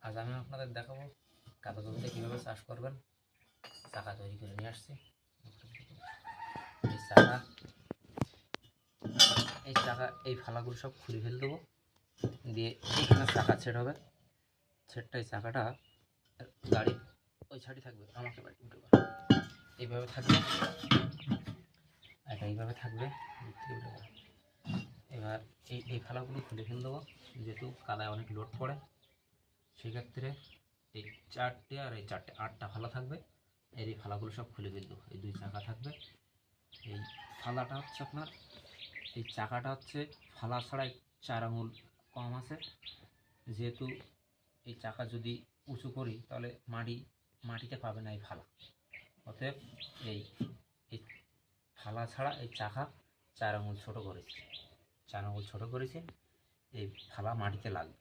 আজ আমি আপনাদের দেখাবো কাদা জমিতে কীভাবে চাষ করবেন। চাকা তৈরি করে নিয়ে আসছি। এই চাকা এই ফালাগুলো সব খুলে ফেলে দেবো, দিয়ে এইখানে চাকা ছেড় হবে। ছেড়টাই চাকাটা গাড়ির ওই ছাড়ি থাকবে, আমাকে বাড়ি উঠে এইভাবে থাকবে, এটা এইভাবে থাকবে। এবার এই ফালাগুলো খুলে ফেলে দেবো, যেহেতু কাদায় অনেক লোড পড়ে। সেক্ষেত্রে এই চারটে আর এই চারটে 8টা ফালা থাকবে। এই ফালাগুলো সব খুলে ফেলে দেবো। এই 2 চাকা থাকবে। এই ফালাটা হচ্ছে আপনার, এই চাকাটা হচ্ছে ফালা ছাড়াই 4 আঙুল কম আছে। যেহেতু এই চাকা যদি উঁচু করি তাহলে মাটিতে পাবে না এই ফালা। অতএব এই ফালা ছাড়া এই চাকা 4 আঙুল ছোটো করেছি। 4 আঙুল ছোটো করেছি, এই ফালা মাটিতে লাগবে।